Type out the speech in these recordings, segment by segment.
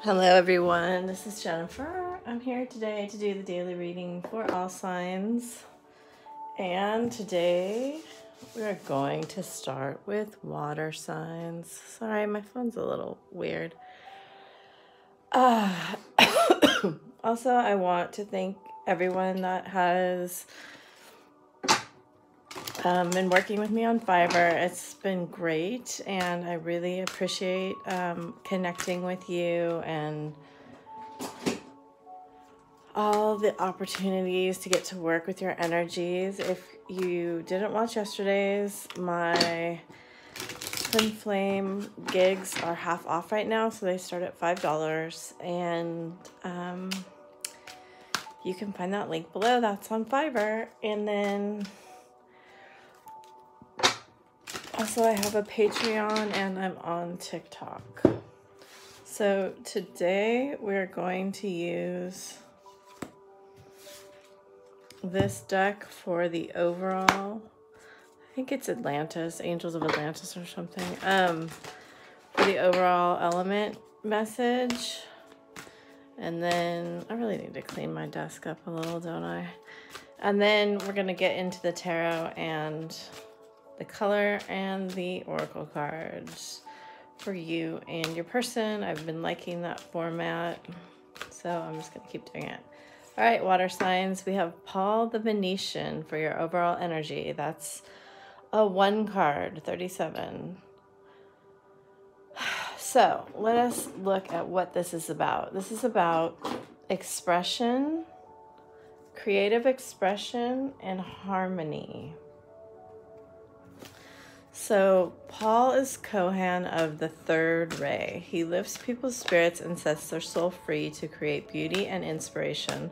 Hello everyone, this is Jennifer. I'm here today to do the daily reading for all signs. And today we're going to start with water signs. Sorry, my phone's a little weird. Also, I want to thank everyone that has been working with me on Fiverr. It's been great, and I really appreciate connecting with you and all the opportunities to get to work with your energies. If you didn't watch yesterday's, my Twin Flame gigs are half off right now, so they start at $5, and you can find that link below. That's on Fiverr. And then also I have a Patreon and I'm on TikTok. So today we're going to use this deck for the overall, I think it's Atlantis, Angels of Atlantis or something, for the overall element message. And then I really need to clean my desk up a little, don't I? And then we're going to get into the tarot and the color and the oracle cards for you and your person. I've been liking that format, so I'm just going to keep doing it. All right, water signs, we have Paul the Venetian for your overall energy. That's a 1 card, 37. So let us look at what this is about. This is about expression, creative expression, and harmony. So Paul is Kohan of the third ray. He lifts people's spirits and sets their soul free to create beauty and inspiration.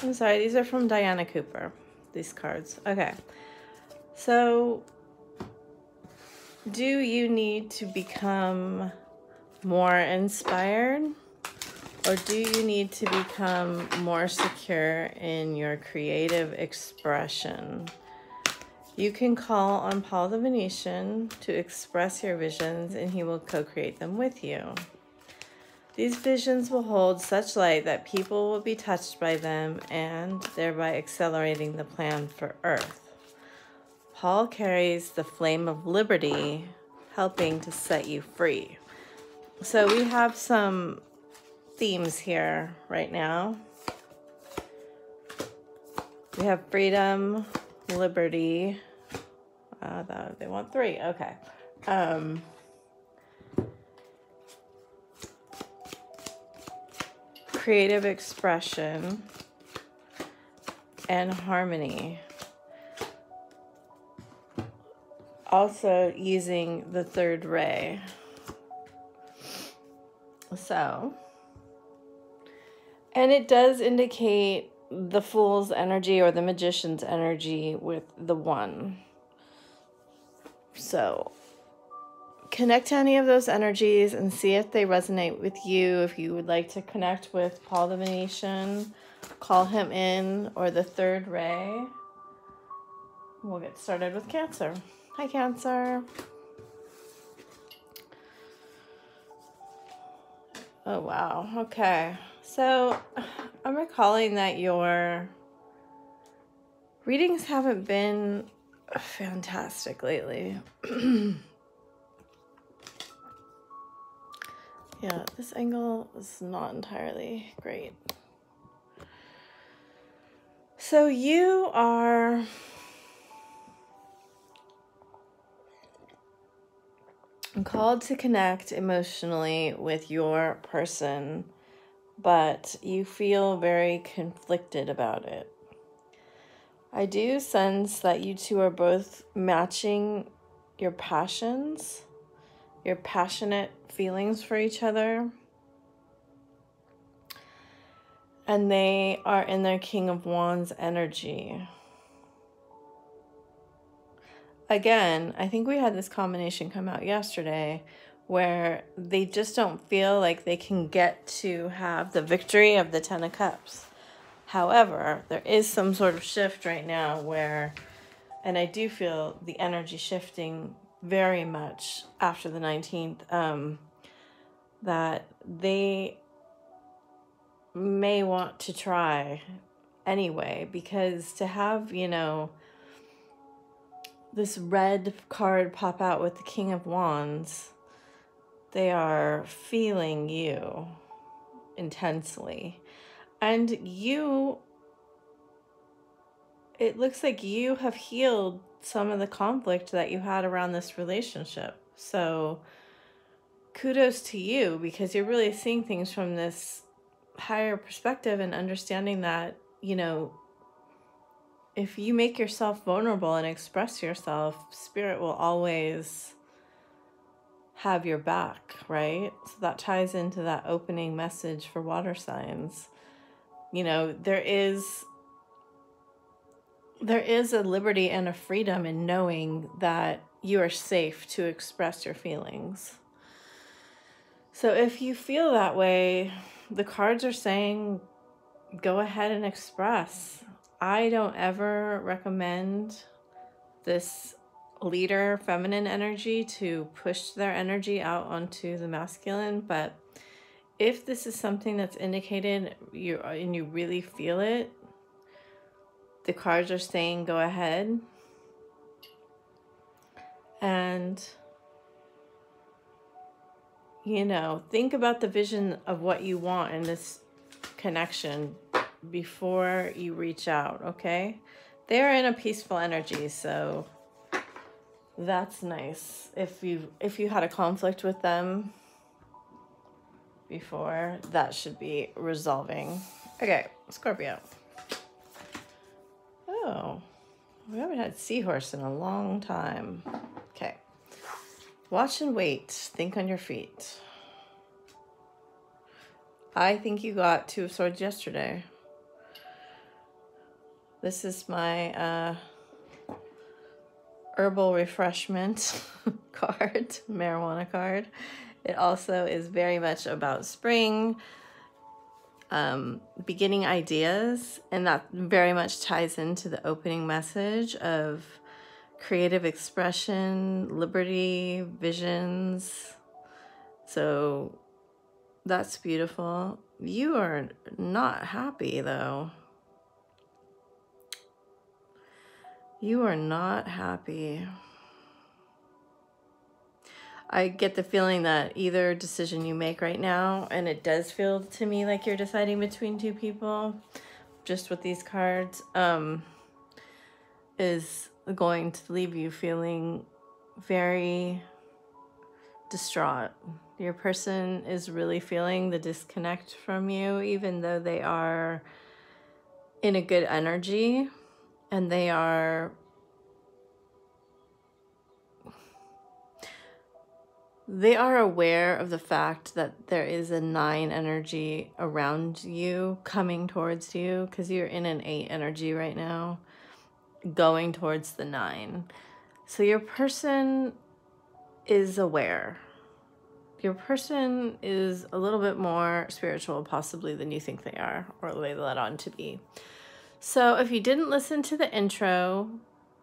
I'm sorry, these are from Diana Cooper, these cards. Okay, so do you need to become more inspired, or do you need to become more secure in your creative expression? You can call on Paul the Venetian to express your visions, and he will co-create them with you. These visions will hold such light that people will be touched by them, and thereby accelerating the plan for Earth. Paul carries the flame of liberty, helping to set you free. So we have some themes here right now. We have freedom, liberty. They want 3. Okay. Creative expression and harmony. Also using the third ray. So, and it does indicate the Fool's energy or the Magician's energy with the 1. So connect to any of those energies and see if they resonate with you. If you would like to connect with Paul the Venetian, call him in, or the third ray. We'll get started with Cancer. Hi, Cancer. Oh, wow. Okay. So I'm recalling that your readings haven't been fantastic lately. Yeah, this angle is not entirely great. So you are called to connect emotionally with your person, but you feel very conflicted about it. I do sense that you two are both matching your passions, your passionate feelings for each other, and they are in their King of Wands energy. Again, I think we had this combination come out yesterday where they just don't feel like they can get to have the victory of the 10 of Cups. However, there is some sort of shift right now where, and I do feel the energy shifting very much after the 19th, that they may want to try anyway, because to have, you know, this red card pop out with the King of Wands, they are feeling you intensely. And you, it looks like you have healed some of the conflict that you had around this relationship. So kudos to you, because you're really seeing things from this higher perspective and understanding that, you know, if you make yourself vulnerable and express yourself, Spirit will always have your back, right? So that ties into that opening message for water signs. You know, there is a liberty and a freedom in knowing that you are safe to express your feelings. So if you feel that way, the cards are saying, go ahead and express. I don't ever recommend this leader feminine energy to push their energy out onto the masculine, but if this is something that's indicated and you really feel it, the cards are saying go ahead. And, you know, think about the vision of what you want in this connection before you reach out, okay? They're in a peaceful energy, so that's nice. If you had a conflict with them before, that should be resolving. Okay, Scorpio. Oh, we haven't had seahorse in a long time. Okay. Watch and wait. Think on your feet. I think you got Two of Swords yesterday. This is my herbal refreshment card, marijuana card. It also is very much about spring, beginning ideas, and that very much ties into the opening message of creative expression, liberty, visions. So that's beautiful. You are not happy though. You are not happy. I get the feeling that either decision you make right now, and it does feel to me like you're deciding between two people, just with these cards, is going to leave you feeling very distraught. Your person is really feeling the disconnect from you, even though they are in a good energy and they are aware of the fact that there is a 9 energy around you coming towards you, because you're in an 8 energy right now, going towards the 9. So your person is aware. Your person is a little bit more spiritual possibly than you think they are, or they let on to be. So if you didn't listen to the intro,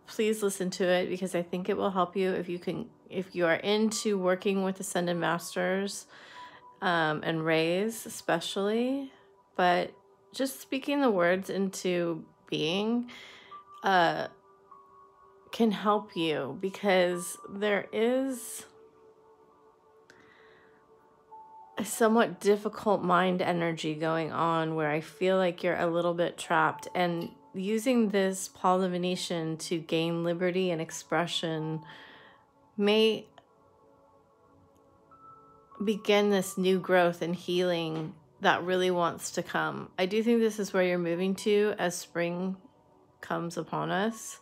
please listen to it, because I think it will help you if you are into working with Ascended Masters and Rays especially, but just speaking the words into being can help you, because there is a somewhat difficult mind energy going on where I feel like you're a little bit trapped, and using this Paul the Venetian to gain liberty and expression may begin this new growth and healing that really wants to come. I do think this is where you're moving to as spring comes upon us.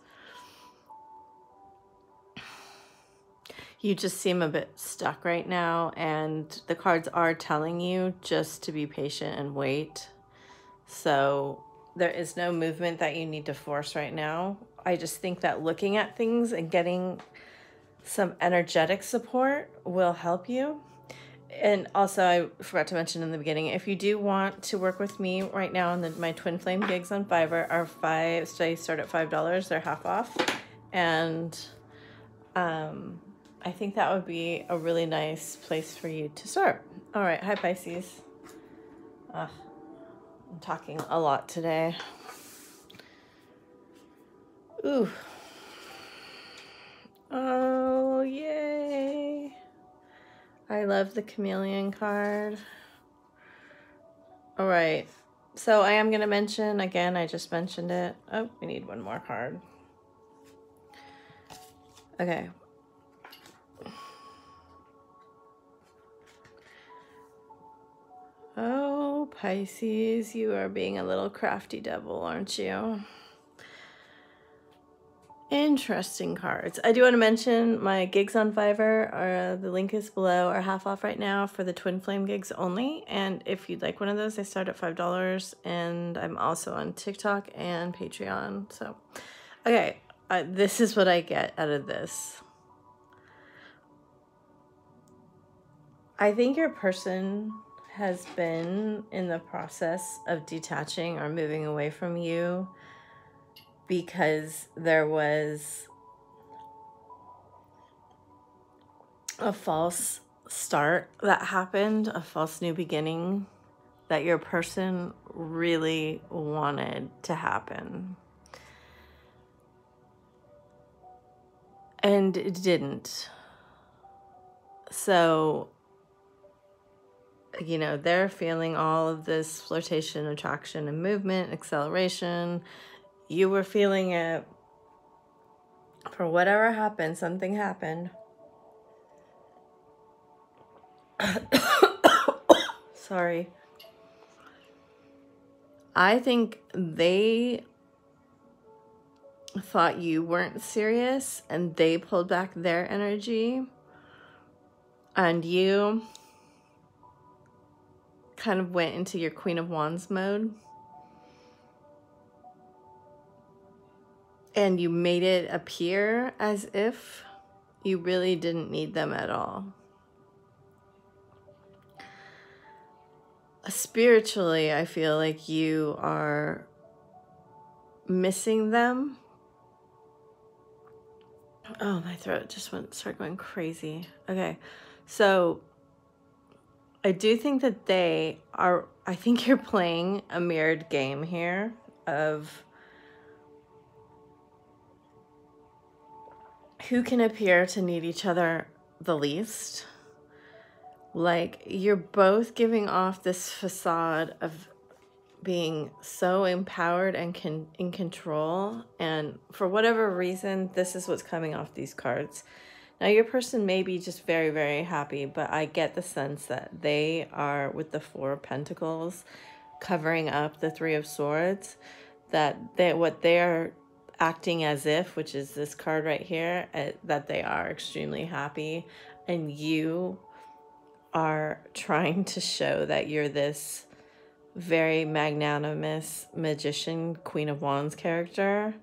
You just seem a bit stuck right now, and the cards are telling you just to be patient and wait. So there is no movement that you need to force right now. I just think that looking at things and getting some energetic support will help you. And also, I forgot to mention in the beginning, if you do want to work with me right now, my Twin Flame gigs on Fiverr are they start at $5. They're half off. And I think that would be a really nice place for you to start. All right. Hi, Pisces. I'm talking a lot today. Ooh. Oh, yay. I love the chameleon card. All right. So I am going to mention, again, I just mentioned it. Oh, we need one more card. Okay. Oh, Pisces, you are being a little crafty devil, aren't you? Interesting cards. I do want to mention my gigs on Fiverr. The link is below, are half off right now for the twin flame gigs only. And if you'd like one of those, they start at $5. And I'm also on TikTok and Patreon. So, okay, this is what I get out of this. I think your person has been in the process of detaching or moving away from you because there was a false start that happened, a false new beginning that your person really wanted to happen. And it didn't. So, you know, they're feeling all of this flirtation, attraction, and movement, acceleration. You were feeling it. For whatever happened, something happened. Sorry. I think they thought you weren't serious and they pulled back their energy, and you kind of went into your Queen of Wands mode and you made it appear as if you really didn't need them at all. Spiritually, I feel like you are missing them. Oh, my throat just started going crazy. Okay, so I do think that I think you're playing a mirrored game here of who can appear to need each other the least. Like, you're both giving off this facade of being so empowered and in control, and for whatever reason, this is what's coming off these cards. Now, your person may be just very, very happy, but I get the sense that they are, with the Four of Pentacles, covering up the Three of Swords, that what they're acting as if, which is this card right here, that they are extremely happy, and you are trying to show that you're this very magnanimous magician, Queen of Wands character,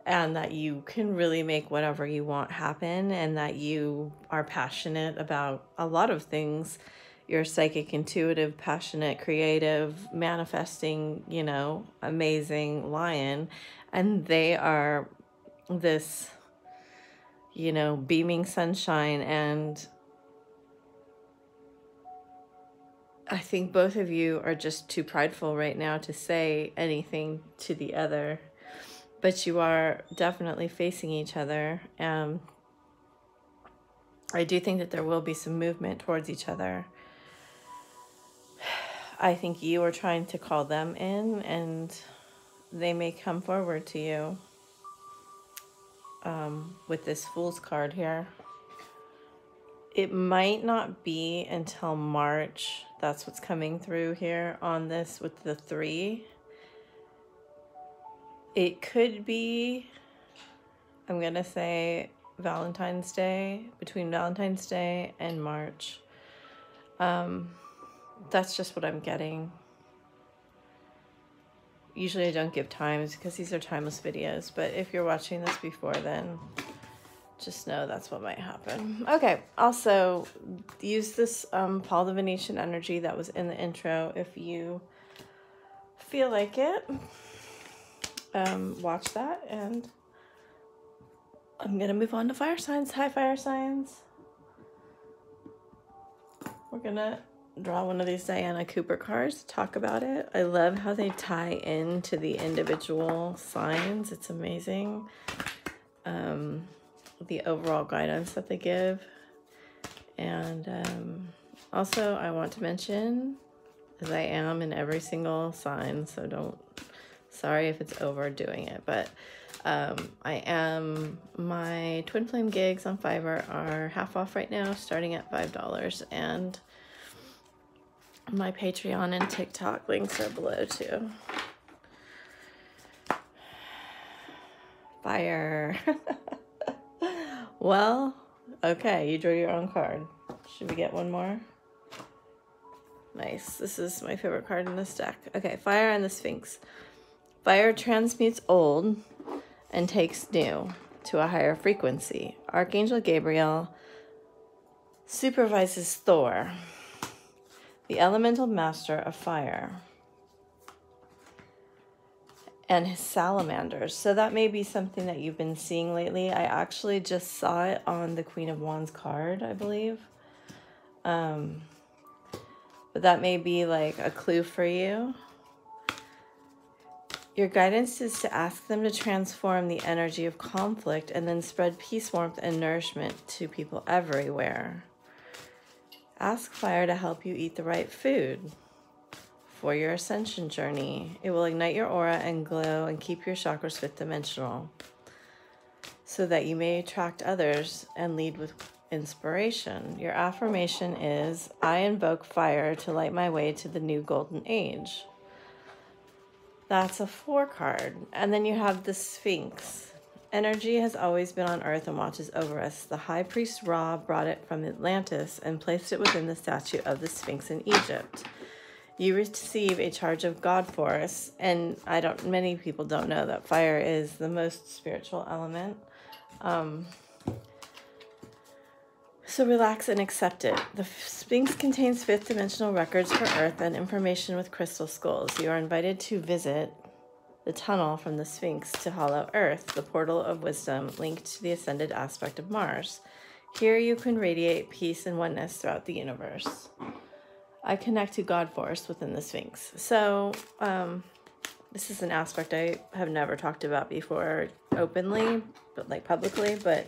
and that you can really make whatever you want happen, and that you are passionate about a lot of things. You're psychic, intuitive, passionate, creative, manifesting, you know, amazing lion, and they are this, you know, beaming sunshine. And I think both of you are just too prideful right now to say anything to the other, but you are definitely facing each other. I do think that there will be some movement towards each other. I think you are trying to call them in, and they may come forward to you with this Fool's card here. It might not be until March. That's what's coming through here on this with the 3. It could be, I'm going to say Valentine's Day, between Valentine's Day and March. That's just what I'm getting. Usually I don't give times because these are timeless videos, but if you're watching this before then, just know that's what might happen. Okay, also use this Paul the Venetian energy that was in the intro if you feel like it. Watch that, and I'm gonna move on to fire signs. Hi, fire signs. We're gonna draw one of these Diana Cooper cards to talk about it. I love how they tie into the individual signs. It's amazing. The overall guidance that they give. And also I want to mention, as I am in every single sign, so sorry if it's overdoing it, but my twin flame gigs on Fiverr are half off right now, starting at $5, and my Patreon and TikTok links are below too. Fire. Well, okay, you drew your own card. Should we get one more? Nice. This is my favorite card in this deck. Okay, Fire and the Sphinx. Fire transmutes old and takes new to a higher frequency. Archangel Gabriel supervises Thor, the elemental master of fire, and his salamanders. So that may be something that you've been seeing lately. I actually just saw it on the Queen of Wands card, I believe. But that may be like a clue for you. Your guidance is to ask them to transform the energy of conflict and then spread peace, warmth, and nourishment to people everywhere. Ask fire to help you eat the right food for your ascension journey. It will ignite your aura and glow and keep your chakras fifth dimensional so that you may attract others and lead with inspiration. Your affirmation is, I invoke fire to light my way to the new golden age. That's a 4 card. And then you have the Sphinx. Energy has always been on Earth and watches over us. The high priest Ra brought it from Atlantis and placed it within the statue of the Sphinx in Egypt. You receive a charge of God Force, and many people don't know that fire is the most spiritual element. So relax and accept it. The Sphinx contains 5th dimensional records for Earth and information with crystal skulls. You are invited to visit the tunnel from the Sphinx to Hollow Earth, the portal of wisdom linked to the ascended aspect of Mars. Here you can radiate peace and oneness throughout the universe. I connect to God Force within the Sphinx. So this is an aspect I have never talked about before openly, but like publicly, but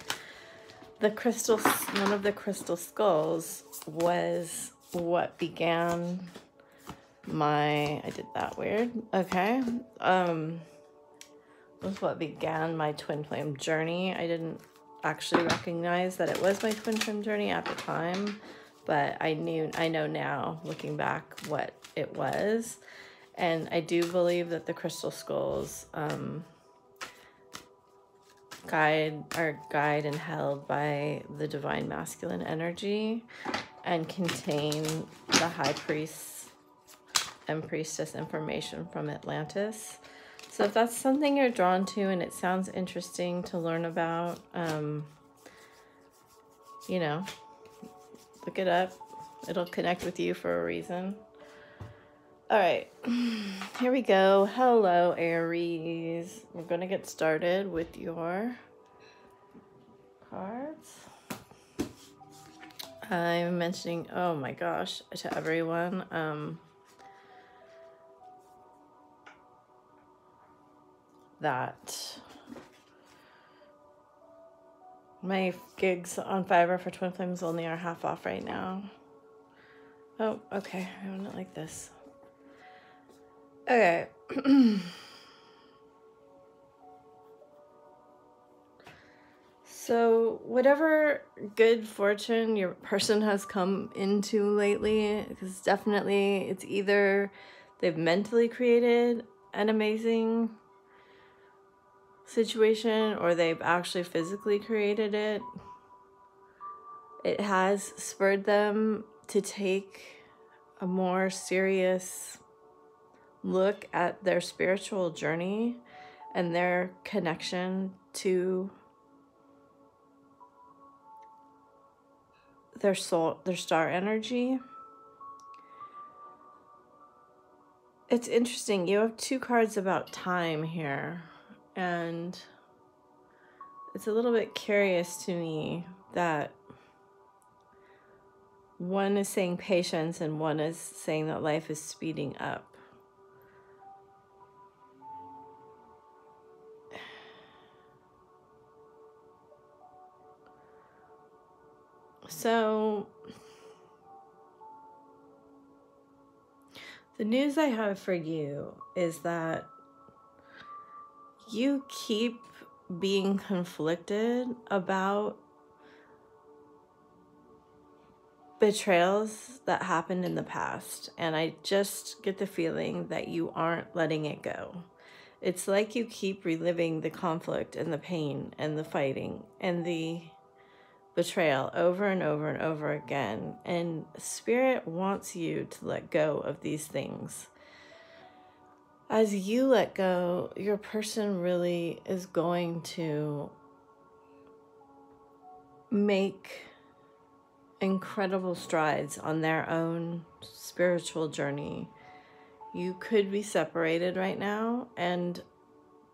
the crystal, one of the crystal skulls was what began my, I did that weird, okay, was what began my twin flame journey. I didn't actually recognize that it was my twin flame journey at the time, but I know now, looking back, what it was. And I do believe that the crystal skulls guide and held by the divine masculine energy and contain the high priest and priestess information from Atlantis. So if that's something you're drawn to and it sounds interesting to learn about, you know, look it up. It'll connect with you for a reason. All right, here we go. Hello, Aries. We're going to get started with your cards. I'm mentioning, oh my gosh, to everyone, that my gigs on Fiverr for Twin Flames only are half off right now. Oh, okay, I want it like this. Okay. So whatever good fortune your person has come into lately, because definitely it's either they've mentally created an amazing situation or they've actually physically created it. It has spurred them to take a more serious look at their spiritual journey and their connection to their soul, their star energy. It's interesting. You have 2 cards about time here, and it's a little bit curious to me that one is saying patience and one is saying that life is speeding up. So the news I have for you is that you keep being conflicted about betrayals that happened in the past, and I just get the feeling that you aren't letting it go. It's like you keep reliving the conflict and the pain and the fighting and the betrayal over and over and over again, and Spirit wants you to let go of these things. As you let go, your person really is going to make incredible strides on their own spiritual journey. You could be separated right now, and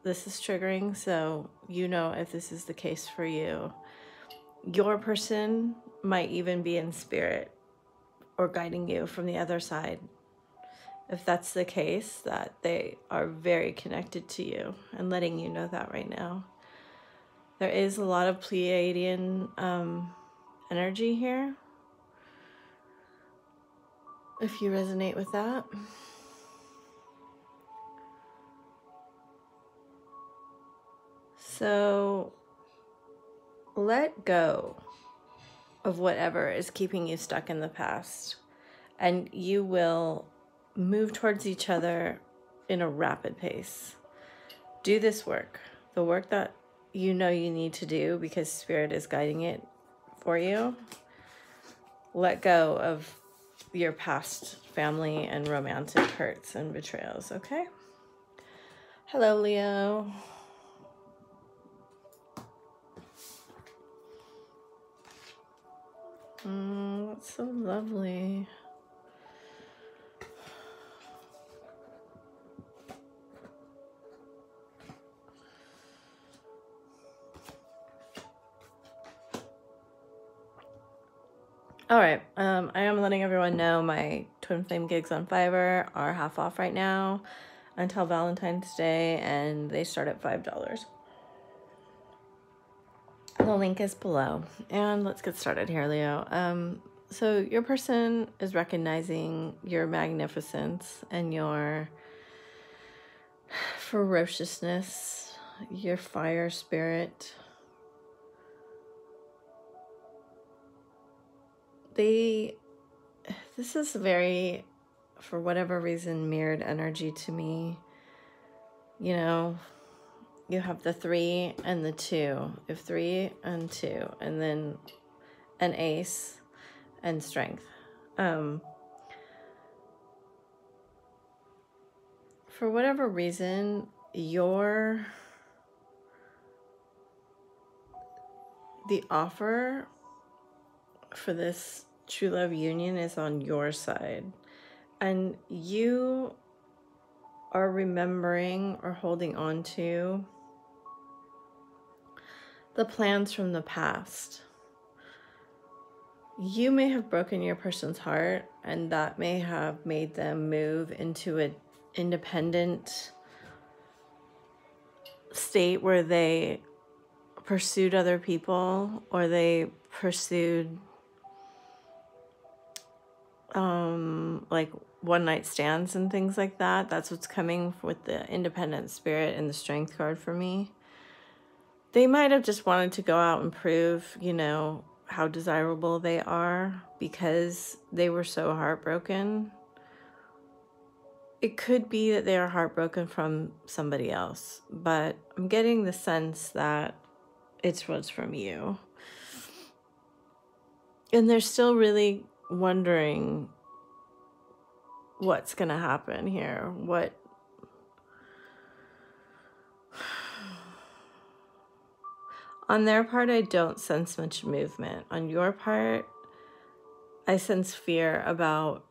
this is triggering, so you know if this is the case for you. Your person might even be in spirit or guiding you from the other side. If that's the case, that they are very connected to you and letting you know that right now. There is a lot of Pleiadian energy here, if you resonate with that. So let go of whatever is keeping you stuck in the past, and you will move towards each other in a rapid pace. Do this work, the work that you know you need to do because Spirit is guiding it for you. Let go of your past family and romantic hurts and betrayals, okay? Hello, Leo. That's so lovely. All right, I am letting everyone know my twin flame gigs on Fiverr are half off right now until Valentine's Day, and they start at $5. The link is below, and let's get started here, Leo. So your person is recognizing your magnificence and your ferociousness, your fire spirit. This is very, for whatever reason, mirrored energy to me. You know, you have the 3 and the 2. You have 3 and 2, and then an ace and strength. For whatever reason, the offer for this true love union is on your side, and you are remembering or holding on to the plans from the past. You may have broken your person's heart, and that may have made them move into an independent state where they pursued other people, or they pursued like one-night stands and things like that. That's what's coming with the independent spirit and the strength card for me. They might have just wanted to go out and prove, you know, how desirable they are because they were so heartbroken. It could be that they are heartbroken from somebody else, but I'm getting the sense that it's what's from you. And they're still really wondering what's gonna happen here. On their part, I don't sense much movement. On your part, I sense fear about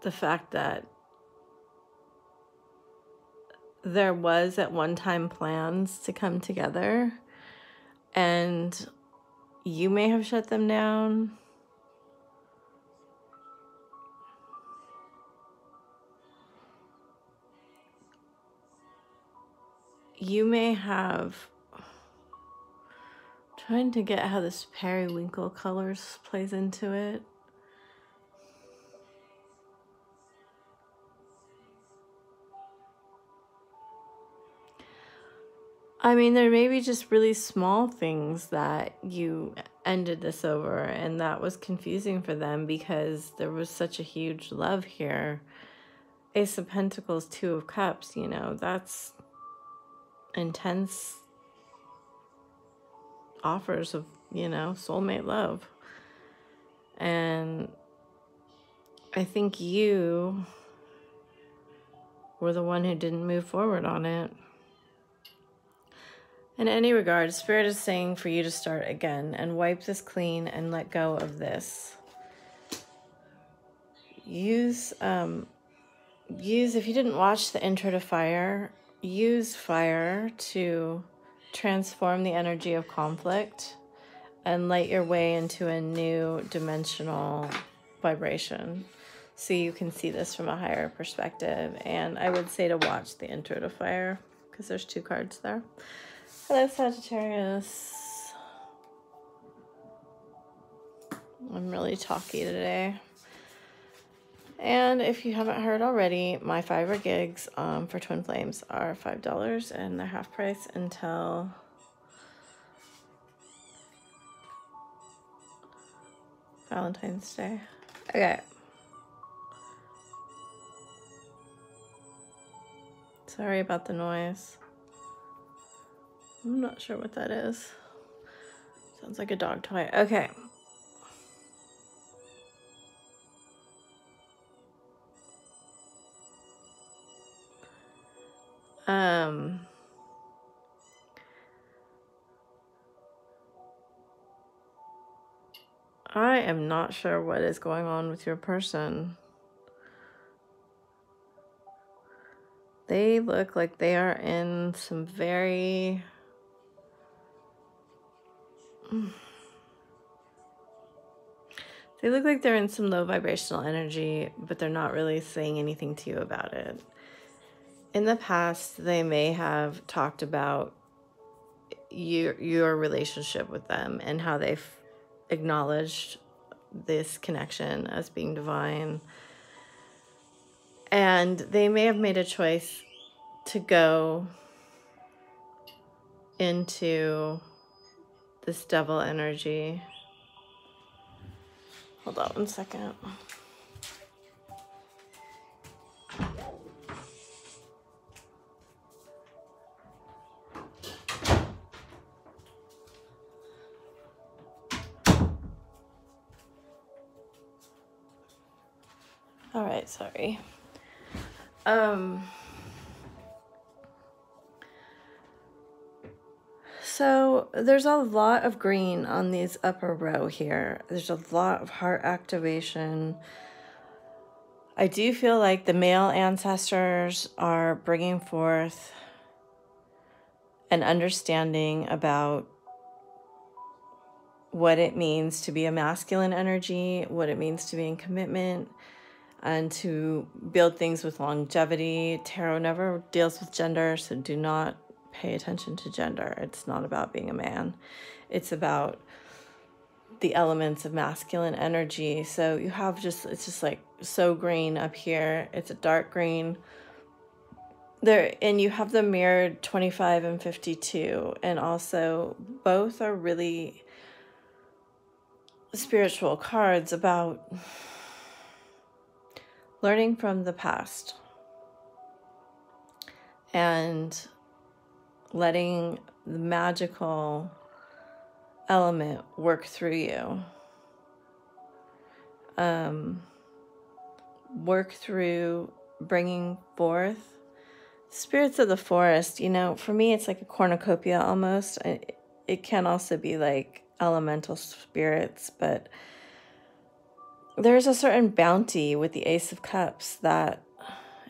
the fact that there was at one time plans to come together, and you may have shut them down, you may have, trying to get how this periwinkle colors plays into it. I mean, there may be just really small things that you ended this over, and that was confusing for them because there was such a huge love here. Ace of Pentacles, Two of Cups, you know, that's intense offers of, you know, soulmate love. And I think you were the one who didn't move forward on it. In any regard, Spirit is saying for you to start again and wipe this clean and let go of this. Use, if you didn't watch the intro to Fire, use fire to transform the energy of conflict and light your way into a new dimensional vibration. So you can see this from a higher perspective. And I would say to watch the intro to Fire because there's 2 cards there. Hello, Sagittarius. I'm really talky today. And if you haven't heard already, my Fiverr gigs for Twin Flames are $5 and they're half price until Valentine's Day. Okay. Sorry about the noise. I'm not sure what that is. Sounds like a dog toy. Okay. I am not sure what is going on with your person. They look like they are in some very... They look like they're in some low vibrational energy, but they're not really saying anything to you about it. In the past, they may have talked about your relationship with them and how they've acknowledged this connection as being divine. And they may have made a choice to go into this devil energy. Hold on 1 second. All right, sorry. So there's a lot of green on these upper row here. There's a lot of heart activation. I do feel like the male ancestors are bringing forth an understanding about what it means to be a masculine energy, what it means to be in commitment, and to build things with longevity. Tarot never deals with gender, so do not pay attention to gender. It's not about being a man. It's about the elements of masculine energy. So you have it's just like so green up here. It's a dark green. There, and you have the mirrored 25 and 52. And also both are really spiritual cards about learning from the past and letting the magical element work through you. Work through bringing forth spirits of the forest. You know, for me, it's like a cornucopia almost. It can also be like elemental spirits, but there's a certain bounty with the Ace of Cups that,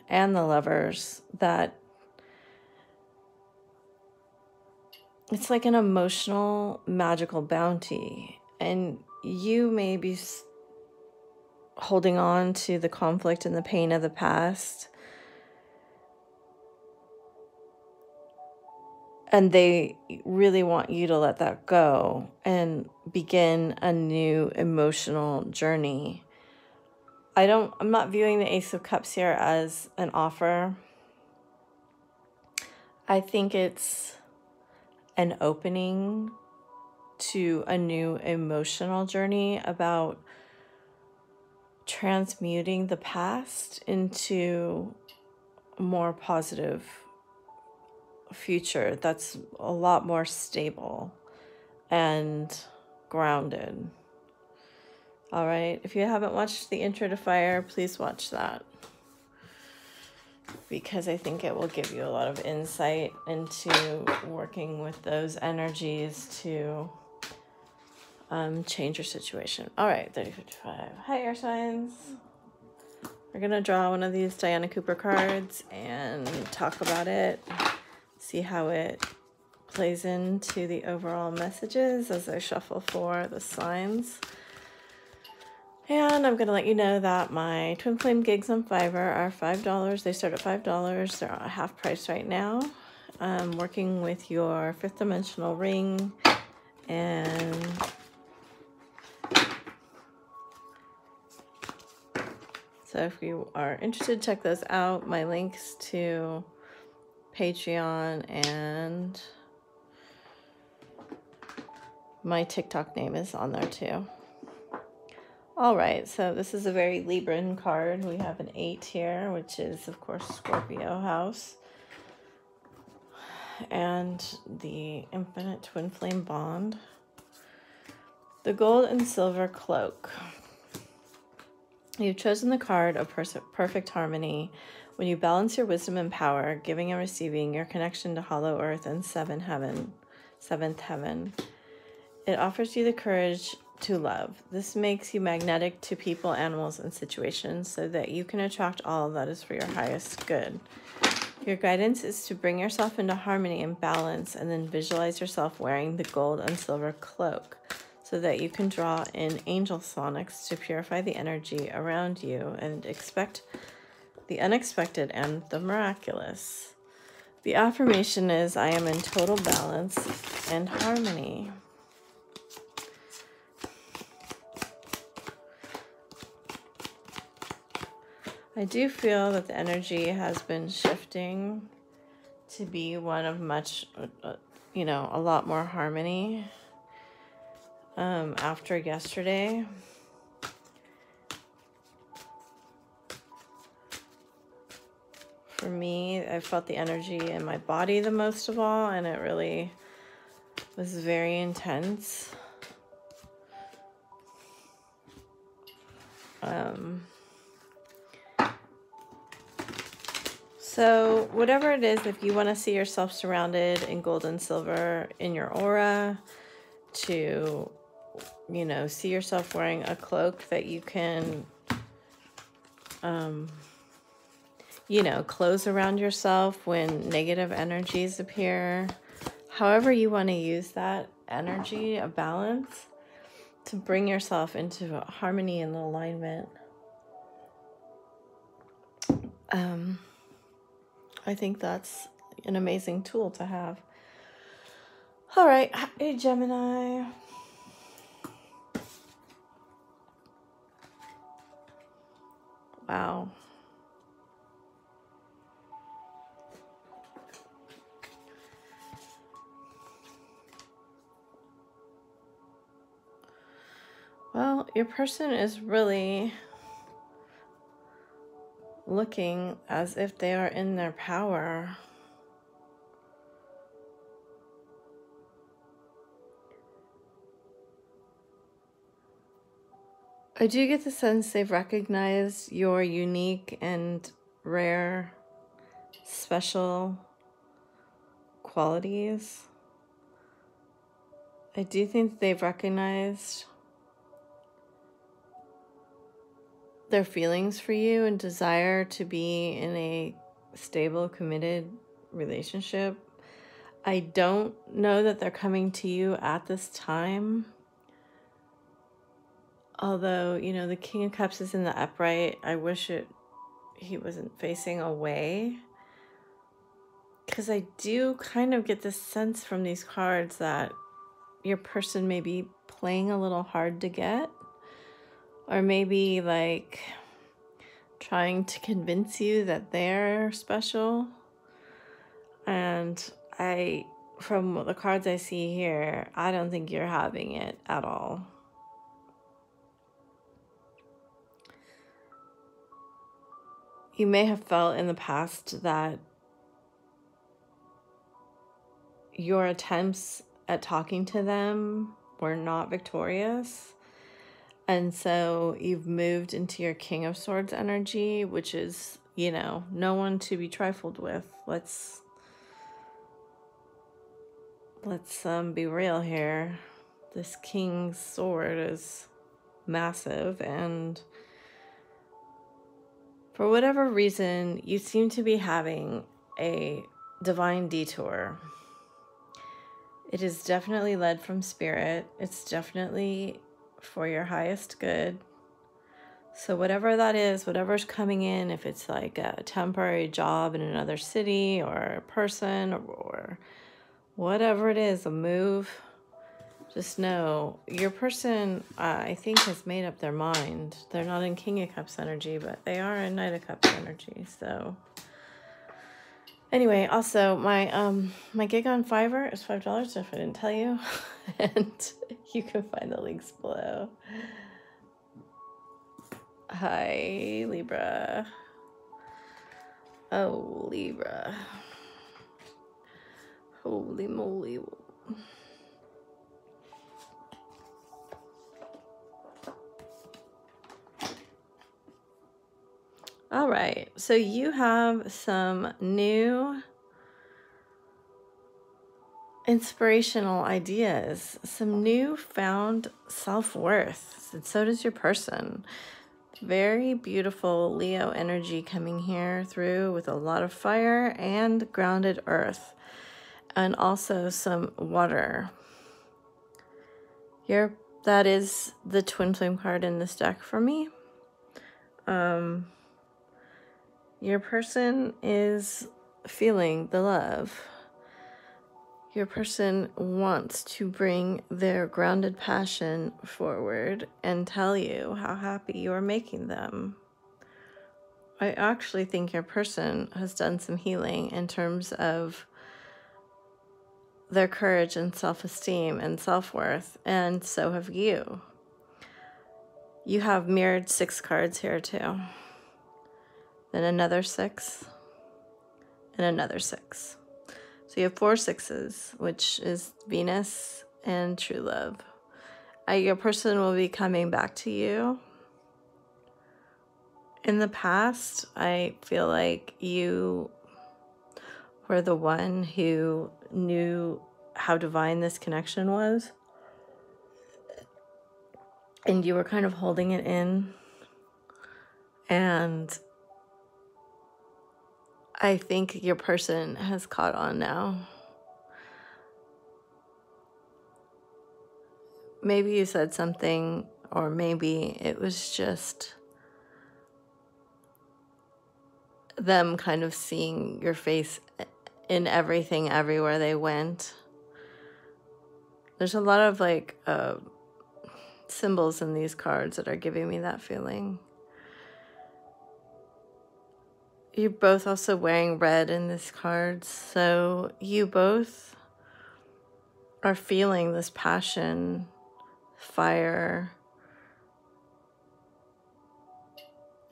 and the Lovers, that it's like an emotional, magical bounty. And you may be holding on to the conflict and the pain of the past. And they really want you to let that go and begin a new emotional journey. I'm not viewing the Ace of Cups here as an offer. I think it's an opening to a new emotional journey about transmuting the past into a more positive future that's a lot more stable and grounded. All right, if you haven't watched the intro to Fire, please watch that, because I think it will give you a lot of insight into working with those energies to change your situation. All right, 3055. Hi, air signs. We're going to draw one of these Diana Cooper cards and talk about it, see how it plays into the overall messages as I shuffle for the signs. And I'm going to let you know that my twin flame gigs on Fiverr are $5. They start at $5. They're at half price right now. I'm working with your fifth dimensional ring, and so if you are interested, check those out. My links to Patreon and my TikTok name is on there too. All right, so this is a very Libran card. We have an 8 here, which is, of course, Scorpio house. And the infinite twin flame bond. The gold and silver cloak. You've chosen the card of perfect harmony. When you balance your wisdom and power, giving and receiving, your connection to Hollow Earth and seventh heaven. It offers you the courage to love. This makes you magnetic to people, animals, and situations so that you can attract all that is for your highest good. Your guidance is to bring yourself into harmony and balance, and then visualize yourself wearing the gold and silver cloak so that you can draw in angel sonics to purify the energy around you and expect the unexpected and the miraculous. The affirmation is, I am in total balance and harmony. I do feel that the energy has been shifting to be one of much, a lot more harmony after yesterday. For me, I felt the energy in my body the most of all, and it really was very intense. So whatever it is, if you want to see yourself surrounded in gold and silver in your aura, to, see yourself wearing a cloak that you can, close around yourself when negative energies appear. However you want to use that energy of balance to bring yourself into harmony and alignment. I think that's an amazing tool to have. All right, hey Gemini. Wow. Well, your person is really looking as if they are in their power. I do get the sense they've recognized your unique and rare, special qualities. I do think they've recognized their feelings for you and desire to be in a stable, committed relationship. I don't know that they're coming to you at this time. Although, the King of Cups is in the upright. I wish he wasn't facing away, because I do kind of get this sense from these cards that your person may be playing a little hard to get, or maybe like trying to convince you that they're special. And from the cards I see here, I don't think you're having it at all. You may have felt in the past that your attempts at talking to them were not victorious. And so you've moved into your King of Swords energy, which is, you know, no one to be trifled with. Let's be real here. This King's Sword is massive, and for whatever reason, you seem to be having a divine detour. It is definitely led from spirit. It's definitely for your highest good. So whatever that is, whatever's coming in, if it's like a temporary job in another city or a person or whatever it is, a move, just know your person, I think, has made up their mind. They're not in King of Cups energy, but they are in Knight of Cups energy. So anyway, also my gig on Fiverr is $5 if I didn't tell you. And you can find the links below. Hi, Libra. Oh, Libra. Holy moly. All right, so you have some new inspirational ideas, some newfound self-worth, and so does your person. Very beautiful Leo energy coming here through with a lot of fire and grounded earth, and also some water. That is the twin flame card in this deck for me. Your person is feeling the love. Your person wants to bring their grounded passion forward and tell you how happy you are making them. I actually think your person has done some healing in terms of their courage and self-esteem and self-worth, and so have you. You have mirrored 6 cards here too. Then another 6, and another 6. So you have 4 6s, which is Venus and true love. Your person will be coming back to you. In the past, I feel like you were the one who knew how divine this connection was. And you were kind of holding it in. And I think your person has caught on now. Maybe you said something, or maybe it was just them kind of seeing your face in everything, everywhere they went. There's a lot of like symbols in these cards that are giving me that feeling. You're both also wearing red in this card, so you both are feeling this passion, fire,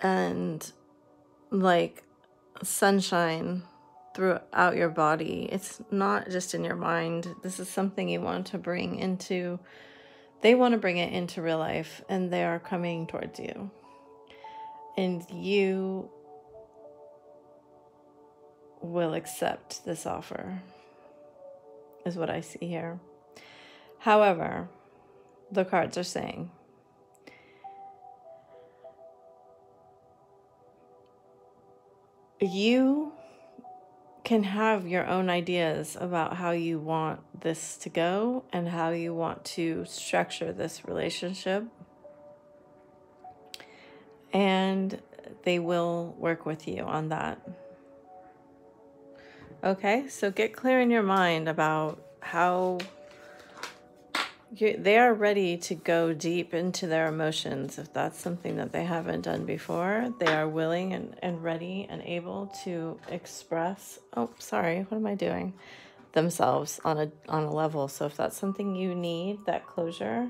and like sunshine throughout your body. It's not just in your mind. This is something you want to bring into, they want to bring it into real life, and they are coming towards you. And you will accept this offer, is what I see here. However, the cards are saying you can have your own ideas about how you want this to go and how you want to structure this relationship, and they will work with you on that. Okay, so get clear in your mind about how they are ready to go deep into their emotions. If that's something that they haven't done before, they are willing and ready and able to express, oh, sorry, what am I doing? Themselves on a level. So if that's something you need, that closure,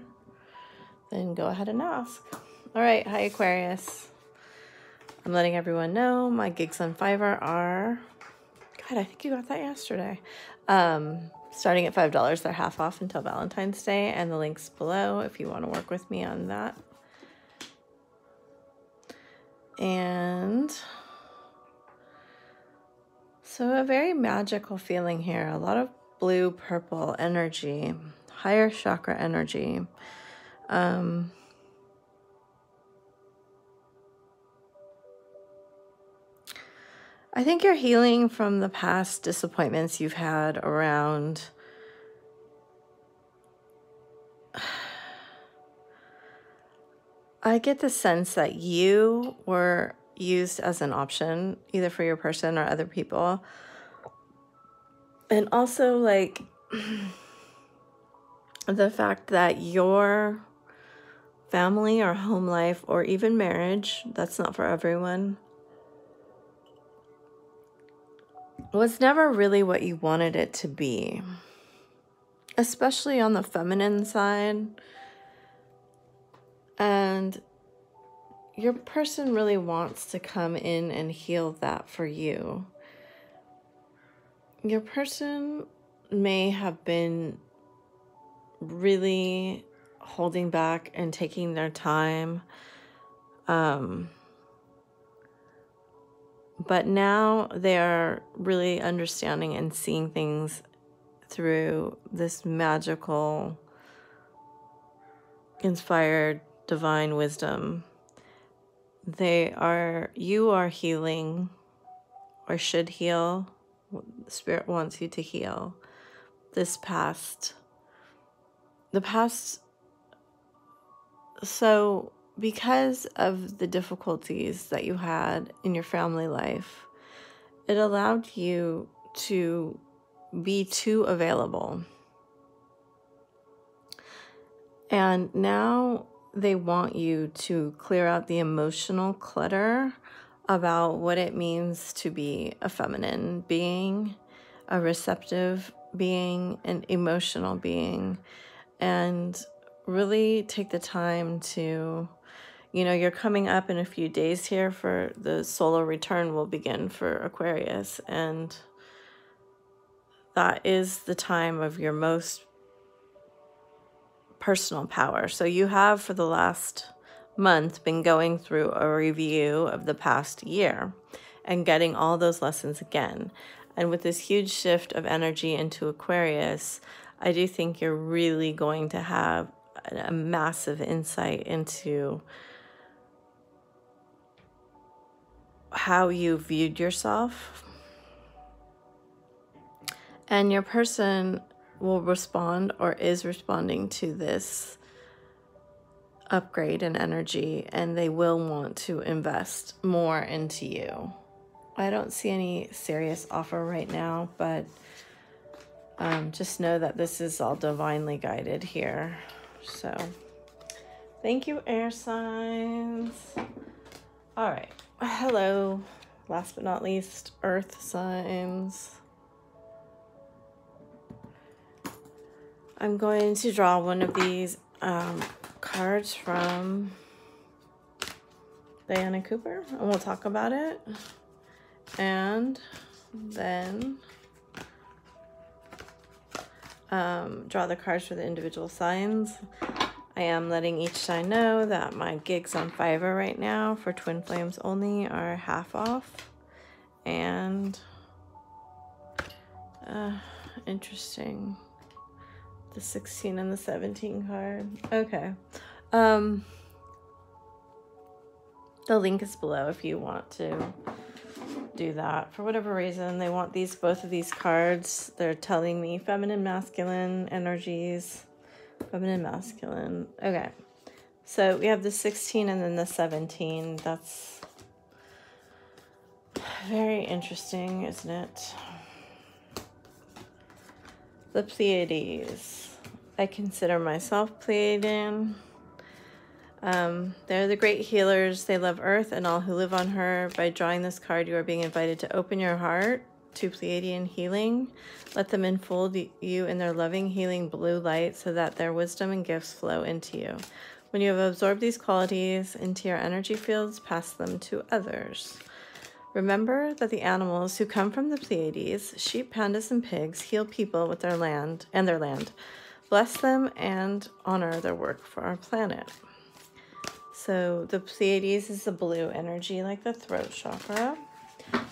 then go ahead and ask. All right, hi Aquarius. I'm letting everyone know my gigs on Fiverr are, God, I think you got that yesterday. Starting at $5, they're half off until Valentine's Day, and the link's below if you want to work with me on that. And so a very magical feeling here, a lot of blue purple energy, higher chakra energy. I think you're healing from the past disappointments you've had around I get the sense that you were used as an option, either for your person or other people. And also, like, the fact that your family or home life or even marriage, that's not for everyone, was never really what you wanted it to be. Especially on the feminine side. And your person really wants to come in and heal that for you. Your person may have been really holding back and taking their time. But now they're really understanding and seeing things through this magical, inspired, divine wisdom. You are healing, or should heal. The Spirit wants you to heal the past. So because of the difficulties that you had in your family life, it allowed you to be too available. And now they want you to clear out the emotional clutter about what it means to be a feminine being, a receptive being, an emotional being, and really take the time to, you're coming up in a few days here for the solar return will begin for Aquarius, and that is the time of your most personal power. So you have for the last month been going through a review of the past year and getting all those lessons again. And with this huge shift of energy into Aquarius, I do think you're really going to have a massive insight into how you viewed yourself. And your person will respond or is responding to this upgrade in energy, and they will want to invest more into you. I don't see any serious offer right now, but just know that this is all divinely guided here. So thank you, air signs. All right. Hello. Last but not least, earth signs. I'm going to draw one of these cards from Diana Cooper, and we'll talk about it. And then draw the cards for the individual signs. I am letting each sign know that my gigs on Fiverr right now for Twin Flames only are half off. And interesting. The 16 and the 17 card. Okay. The link is below if you want to do that. For whatever reason, they want both of these cards. They're telling me feminine, masculine energies. Feminine, masculine. Okay. So we have the 16 and then the 17. That's very interesting, isn't it? The Pleiades. I consider myself Pleiadian. They're the great healers. They love Earth and all who live on her. By drawing this card, you are being invited to open your heart to Pleiadian healing. Let them enfold you in their loving, healing blue light so that their wisdom and gifts flow into you. When you have absorbed these qualities into your energy fields, pass them to others. Remember that the animals who come from the Pleiades, sheep, pandas, and pigs, heal people with their land. Bless them and honor their work for our planet. So the Pleiades is the blue energy, like the throat chakra.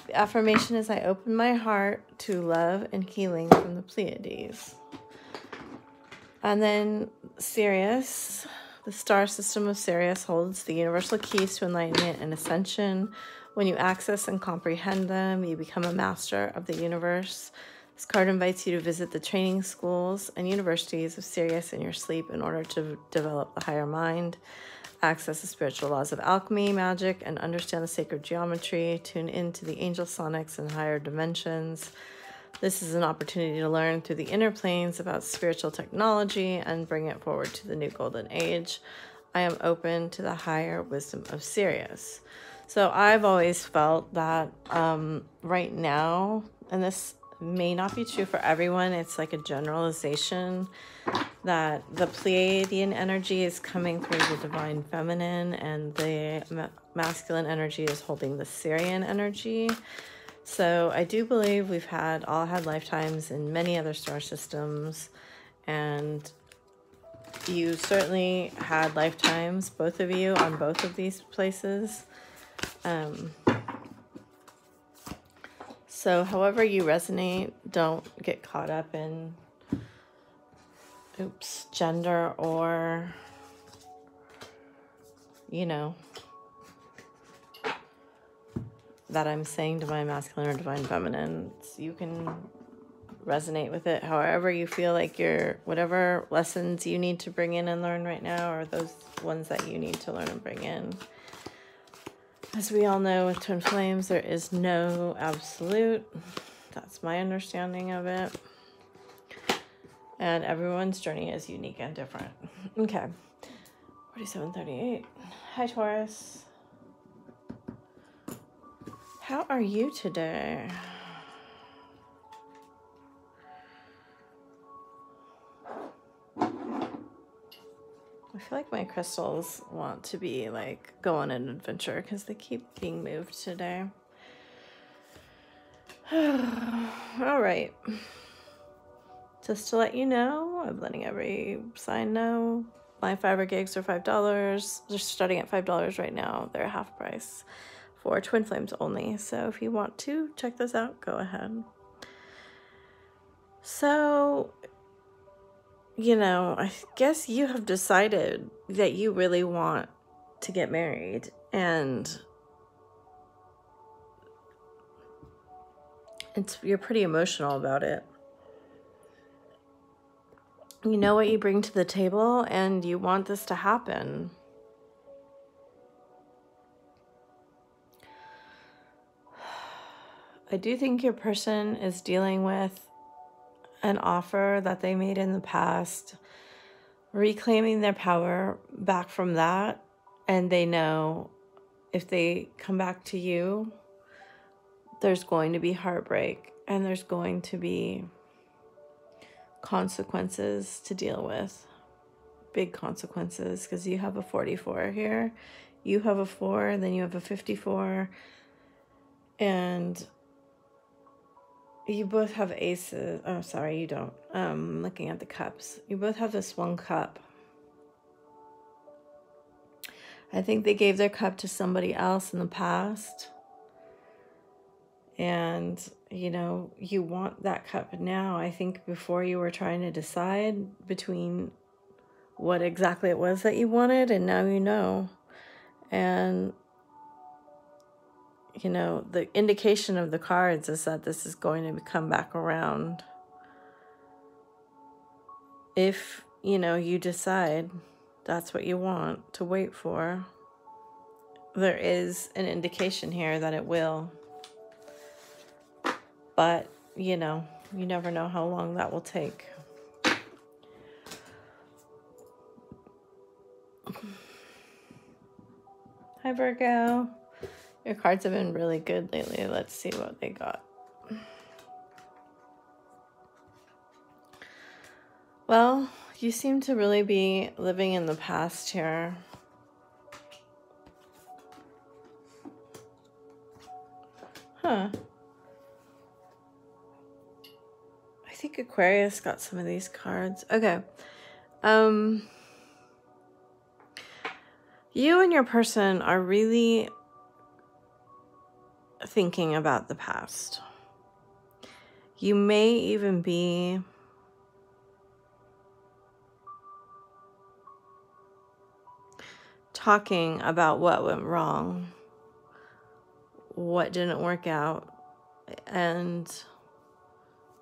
The affirmation is, I open my heart to love and healing from the Pleiades. And then Sirius, the star system of Sirius holds the universal keys to enlightenment and ascension. When you access and comprehend them, you become a master of the universe. This card invites you to visit the training schools and universities of Sirius in your sleep in order to develop the higher mind, access the spiritual laws of alchemy, magic, and understand the sacred geometry. Tune into the angel sonics and higher dimensions. This is an opportunity to learn through the inner planes about spiritual technology and bring it forward to the new golden age. I am open to the higher wisdom of Sirius. So I've always felt that right now, and this may not be true for everyone, it's like a generalization, that the Pleiadian energy is coming through the divine feminine and the masculine energy is holding the Sirian energy. So I do believe we've all had lifetimes in many other star systems, and you certainly had lifetimes, both of you, on both of these places. So however you resonate, don't get caught up in gender or, that I'm saying divine masculine or divine feminine. You can resonate with it however you feel like whatever lessons you need to bring in and learn right now, or those ones that you need to learn and bring in. As we all know, with twin flames, there is no absolute. That's my understanding of it. And everyone's journey is unique and different. Okay. 4738. Hi, Taurus. How are you today? I feel like my crystals want to be like go on an adventure because they keep being moved today. All right. Just to let you know, I'm letting every sign know, my Fiverr gigs are $5. They're starting at $5 right now. They're half price for twin flames only. So if you want to check those out, go ahead. So, I guess you have decided that you really want to get married, and you're pretty emotional about it. You know what you bring to the table, and you want this to happen. I do think your person is dealing with an offer that they made in the past, reclaiming their power back from that, and they know if they come back to you, there's going to be heartbreak and there's going to be consequences to deal with, big consequences, because you have a 44 here, you have a 4, and then you have a 54, and you both have aces. Oh, sorry, you don't. Looking at the cups. You both have this one cup. I think they gave their cup to somebody else in the past. And, you want that cup now. I think before you were trying to decide between what exactly it was that you wanted, and now you know. And the indication of the cards is that this is going to come back around. If, you decide that's what you want to wait for, there is an indication here that it will. But, You never know how long that will take. Hi, Virgo. Your cards have been really good lately. Let's see what they got. Well, you seem to really be living in the past here. Huh. I think Aquarius got some of these cards. Okay. You and your person are really thinking about the past. You may even be talking about what went wrong, what didn't work out, and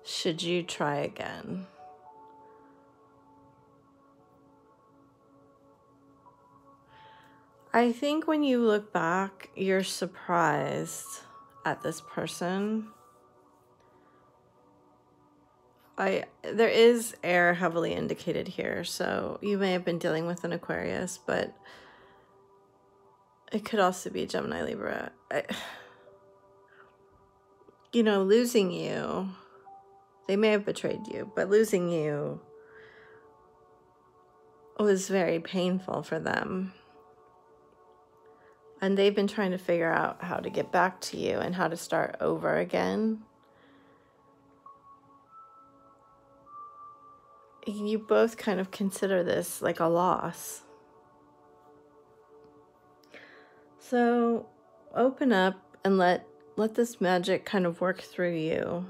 should you try again? I think when you look back, you're surprised at this person. There is air heavily indicated here, so you may have been dealing with an Aquarius, but it could also be Gemini, Libra. You know, losing you, they may have betrayed you, but losing you was very painful for them. And they've been trying to figure out how to get back to you and how to start over again. You both kind of consider this like a loss. So open up and let this magic kind of work through you.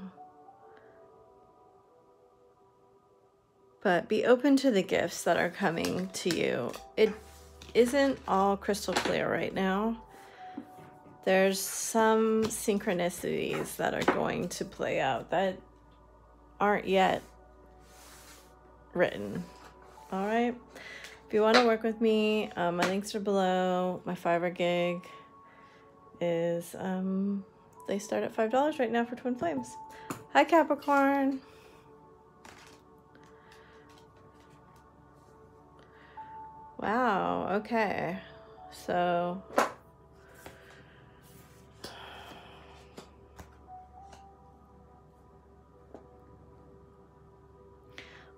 But be open to the gifts that are coming to you. It isn't all crystal clear right now. There's some synchronicities that are going to play out that aren't yet written. All right. If you want to work with me, my links are below. My Fiverr gig is, they start at $5 right now for Twin Flames. Hi, Capricorn. Wow, okay. So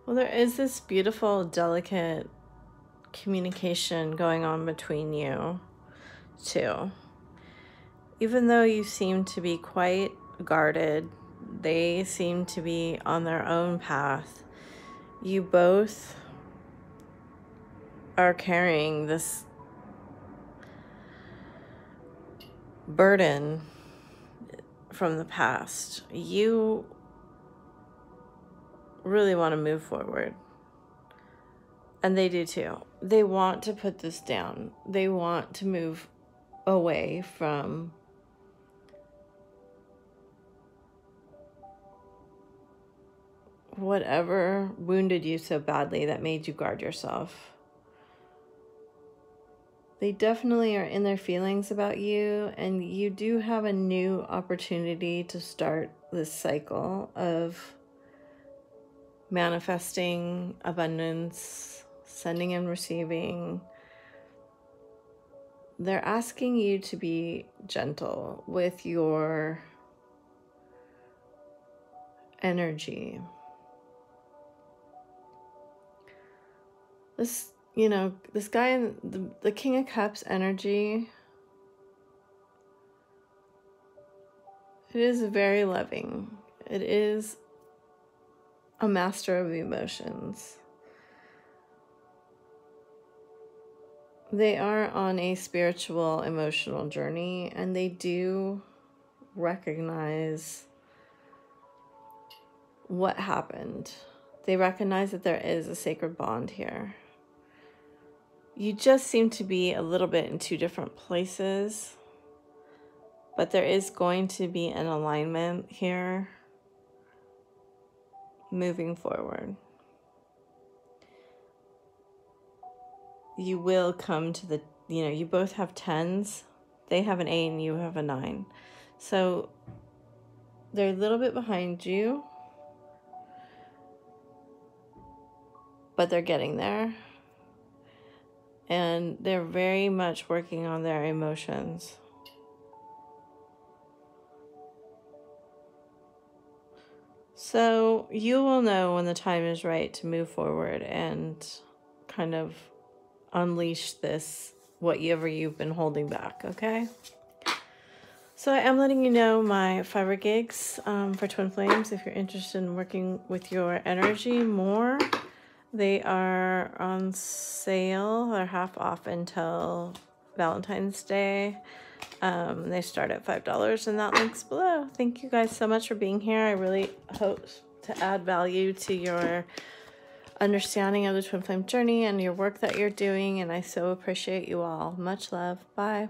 well, there is this beautiful, delicate communication going on between you two. Even though you seem to be quite guarded, they seem to be on their own path. You both are carrying this burden from the past. You really want to move forward. And they do too. They want to put this down. They want to move away from whatever wounded you so badly that made you guard yourself. They definitely are in their feelings about you, and you do have a new opportunity to start this cycle of manifesting abundance, sending and receiving. They're asking you to be gentle with your energy. This, you know, this guy in the King of Cups energy, it is very loving. It is a master of emotions. They are on a spiritual, emotional journey, and they do recognize what happened. They recognize that there is a sacred bond here. You just seem to be a little bit in two different places, but there is going to be an alignment here moving forward. You will come to the, you know, you both have 10s. They have an 8 and you have a 9. So they're a little bit behind you, but they're getting there. And they're very much working on their emotions. So you will know when the time is right to move forward and kind of unleash this, whatever you've been holding back, okay? So I am letting you know my Fiverr gigs for Twin Flames. If you're interested in working with your energy more, they are on sale. They're half off until Valentine's Day. They start at $5, and that link's below. Thank you guys so much for being here. I really hope to add value to your understanding of the Twin Flame journey and your work that you're doing, and I so appreciate you all. Much love. Bye.